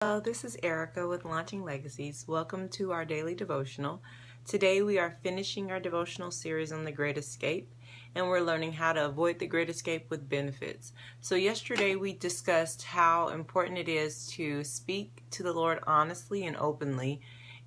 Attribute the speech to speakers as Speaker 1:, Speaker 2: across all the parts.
Speaker 1: Hello, this is Erica with Launching Legacies. Welcome to our daily devotional. Today we are finishing our devotional series on the Great Escape, and we're learning how to avoid the Great Escape with benefits. So yesterday we discussed how important it is to speak to the Lord honestly and openly,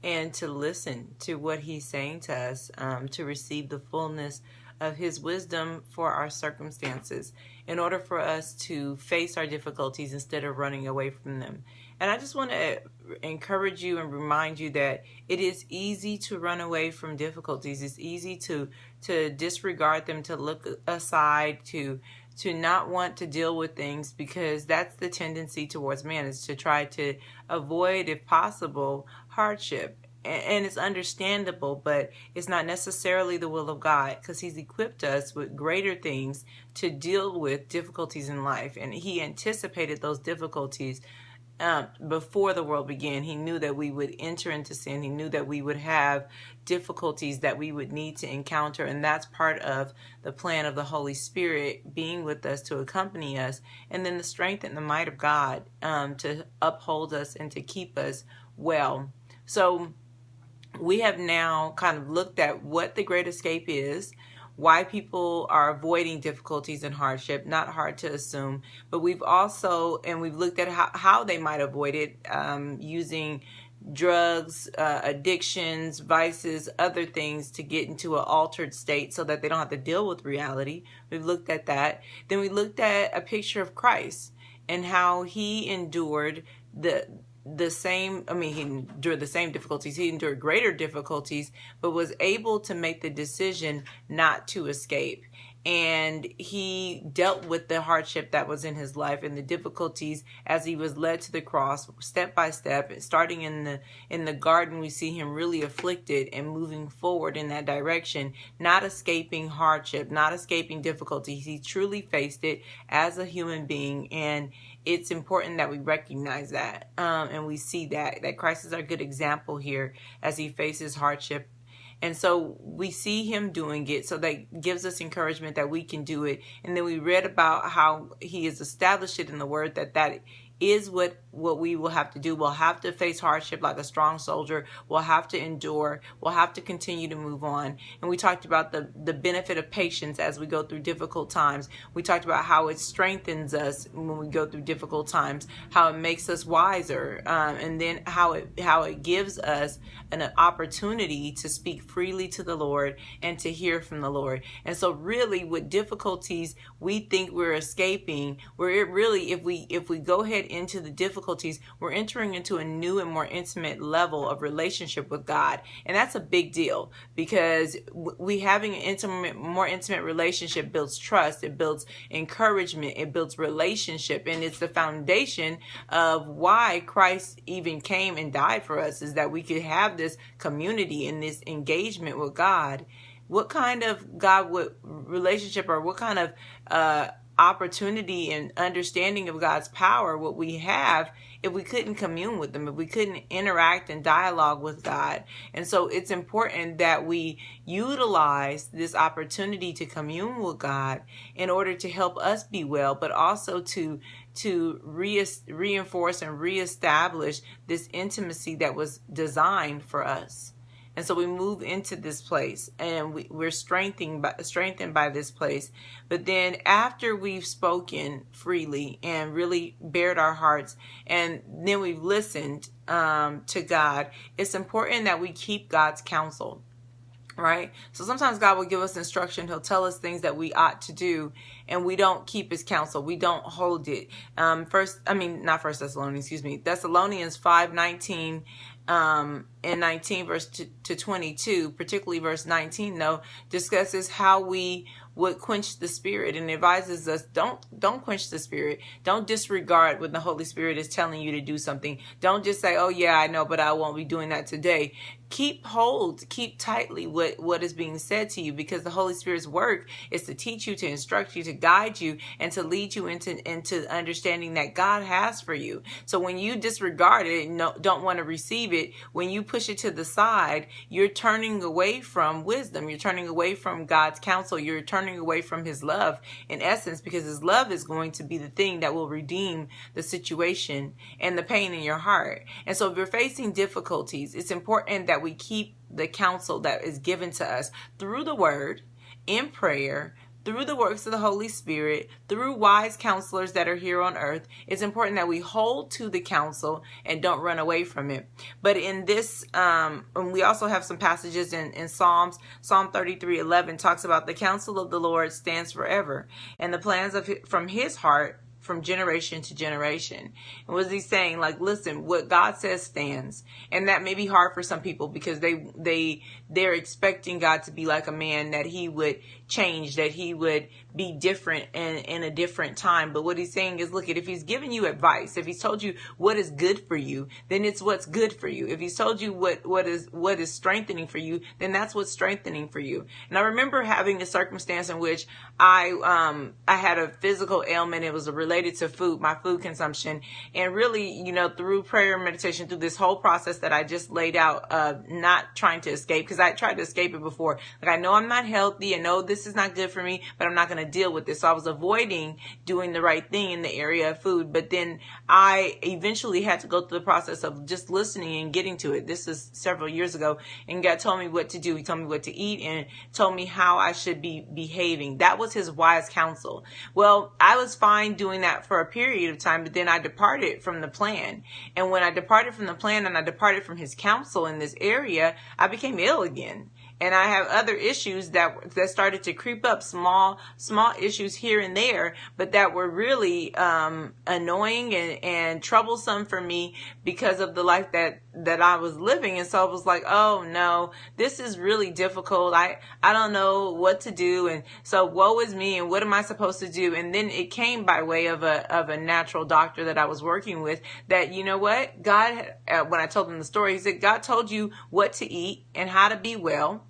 Speaker 1: and to listen to what He's saying to us, to receive the fullness of His wisdom for our circumstances in order for us to face our difficulties instead of running away from them. And I just want to encourage you and remind you that it is easy to run away from difficulties. It's easy to disregard them, to look aside, to not want to deal with things, because that's the tendency towards man, is to try to avoid, if possible, hardship. And it's understandable, but it's not necessarily the will of God, because He's equipped us with greater things to deal with difficulties in life. And He anticipated those difficulties before the world began. He knew that we would enter into sin. He knew that we would have difficulties that we would need to encounter. And that's part of the plan of the Holy Spirit being with us to accompany us. And then the strength and the might of God to uphold us and to keep us well. So we have now kind of looked at what the Great Escape is, why people are avoiding difficulties and hardship. Not hard to assume, but we've looked at how they might avoid it, using drugs, addictions, vices, other things to get into an altered state so that they don't have to deal with reality. We've looked at that. Then we looked at a picture of Christ and how He endured he endured the same difficulties. He endured greater difficulties, but was able to make the decision not to escape. And He dealt with the hardship that was in His life and the difficulties as He was led to the cross, step by step. Starting in the garden, we see Him really afflicted and moving forward in that direction, not escaping hardship, not escaping difficulties. He truly faced it as a human being, and it's important that we recognize that, and we see that Christ is our good example here as He faces hardship. And so we see Him doing it, so that gives us encouragement that we can do it. And then we read about how He has established it in the Word that is what we will have to do. We'll have to face hardship like a strong soldier. We'll have to endure. We'll have to continue to move on. And we talked about the benefit of patience as we go through difficult times. We talked about how it strengthens us when we go through difficult times, how it makes us wiser, and then how it gives us an opportunity to speak freely to the Lord and to hear from the Lord. And so really, with difficulties we think we're escaping, if we go ahead into the difficulties, we're entering into a new and more intimate level of relationship with God. And that's a big deal, because we having an more intimate relationship builds trust, it builds encouragement, it builds relationship. And it's the foundation of why Christ even came and died for us, is that we could have this community and this engagement with God. What kind of relationship, or what kind of opportunity and understanding of God's power would we have if we couldn't commune with Him, if we couldn't interact and dialogue with God? And so it's important that we utilize this opportunity to commune with God in order to help us be well, but also to reinforce and reestablish this intimacy that was designed for us. And so we move into this place, and we're strengthened by this place. But then after we've spoken freely and really bared our hearts, and then we've listened to God, it's important that we keep God's counsel. Right? So sometimes God will give us instruction. He'll tell us things that we ought to do, and we don't keep His counsel. We don't hold it. Thessalonians 5:19 and 19 verse to 22, particularly verse 19 though, discusses how we would quench the Spirit, and advises us, don't quench the Spirit. Don't disregard when the Holy Spirit is telling you to do something. Don't just say, oh yeah, I know, but I won't be doing that today. Keep tightly what is being said to you, because the Holy Spirit's work is to teach you, to instruct you, to guide you and to lead you into understanding that God has for you. So when you disregard it and don't want to receive it, when you push it to the side, you're turning away from wisdom. You're turning away from God's counsel. You're turning away from his love, in essence, because his love is going to be the thing that will redeem the situation and the pain in your heart. And so if you're facing difficulties, it's important that we keep the counsel that is given to us through the word, in prayer, through the works of the Holy Spirit, through wise counselors that are here on earth. It's important that we hold to the counsel and don't run away from it. But in this, and we also have some passages in Psalms. Psalm 33:11 talks about the counsel of the Lord stands forever, and the plans from his heart from generation to generation. And what is he saying? Like, listen, what God says stands. And that may be hard for some people because they're expecting God to be like a man, that he would change, that he would be different in a different time. But what he's saying is, look, if he's giving you advice, if he's told you what is good for you, then it's what's good for you. If he's told you what is strengthening for you, then that's what's strengthening for you. And I remember having a circumstance in which I had a physical ailment. It was related to food, my food consumption. And really, through prayer and meditation, through this whole process that I just laid out, not trying to escape, because I tried to escape it before. Like, I know I'm not healthy. I know this is not good for me, but I'm not going to deal with this. So I was avoiding doing the right thing in the area of food. But then I eventually had to go through the process of just listening and getting to it. This is several years ago. And God told me what to do. He told me what to eat and told me how I should be behaving. That was his wise counsel. Well, I was fine doing that for a period of time, but then I departed from the plan. And when I departed from the plan and I departed from his counsel in this area, I became ill again. And I have other issues that started to creep up, small issues here and there, but that were really annoying and troublesome for me because of the life that I was living. And so I was like, oh no, this is really difficult. I don't know what to do. And so woe is me, and what am I supposed to do? And then it came by way of a natural doctor that I was working with, that, you know what, God, when I told him the story, he said, God told you what to eat and how to be well,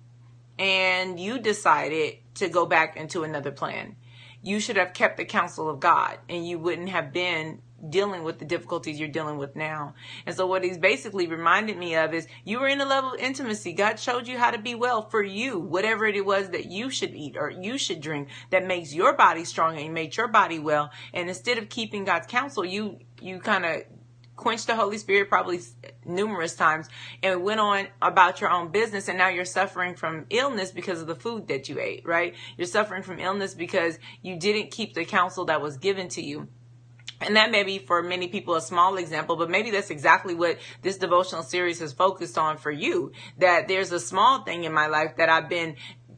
Speaker 1: and you decided to go back into another plan. You should have kept the counsel of God, and you wouldn't have been dealing with the difficulties you're dealing with now. And so what he's basically reminded me of is, you were in a level of intimacy. God showed you how to be well for you, whatever it was that you should eat or you should drink that makes your body strong and made your body well. And instead of keeping God's counsel, you kind of quenched the Holy Spirit probably numerous times and went on about your own business. And now you're suffering from illness because of the food that you ate, right? You're suffering from illness because you didn't keep the counsel that was given to you. And that may be for many people a small example, but maybe that's exactly what this devotional series has focused on for you. That there's a small thing in my life that I've been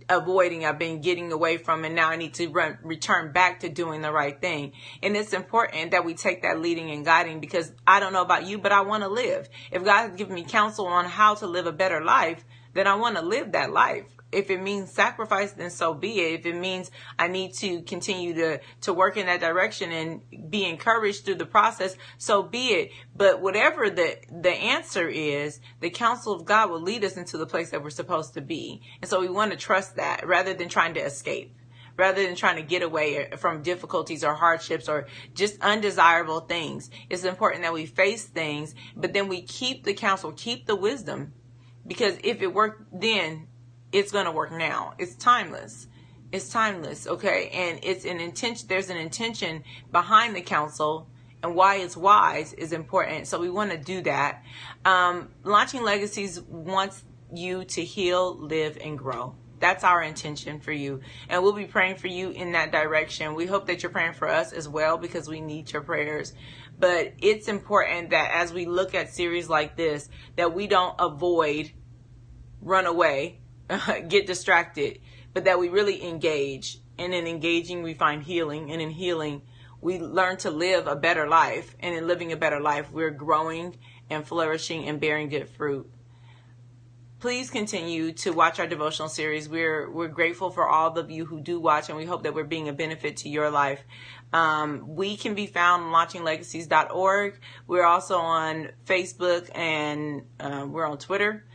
Speaker 1: avoiding, I've been getting away from, and now I need to return back to doing the right thing. And it's important that we take that leading and guiding, because I don't know about you, but I want to live. If God has given me counsel on how to live a better life, then I want to live that life. If it means sacrifice, then so be it. If it means I need to continue to work in that direction and be encouraged through the process, so be it. But whatever the answer is, the counsel of God will lead us into the place that we're supposed to be. And so we want to trust that rather than trying to escape, rather than trying to get away from difficulties or hardships or just undesirable things. It's important that we face things, but then we keep the counsel, keep the wisdom, because if it worked then, it's going to work now. It's timeless. It's timeless. Okay. And it's an intention. There's an intention behind the counsel, and why it's wise is important. So we want to do that. Launching Legacies wants you to heal, live, and grow. That's our intention for you. And we'll be praying for you in that direction. We hope that you're praying for us as well, because we need your prayers. But it's important that as we look at series like this, that we don't avoid, run away, get distracted, but that we really engage. And in engaging, we find healing. And in healing, we learn to live a better life. And in living a better life, we're growing and flourishing and bearing good fruit. Please continue to watch our devotional series. We're grateful for all of you who do watch, and we hope that we're being a benefit to your life. We can be found on launchinglegacies.org. We're also on Facebook, and we're on Twitter.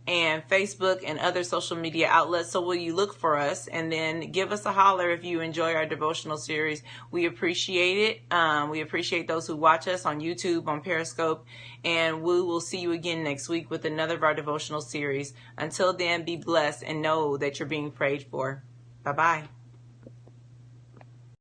Speaker 1: and Facebook and other social media outlets. So will you look for us, and then give us a holler if you enjoy our devotional series. We appreciate it. We appreciate those who watch us on YouTube, on Periscope, and we will see you again next week with another of our devotional series. Until then, be blessed and know that you're being prayed for. Bye-bye.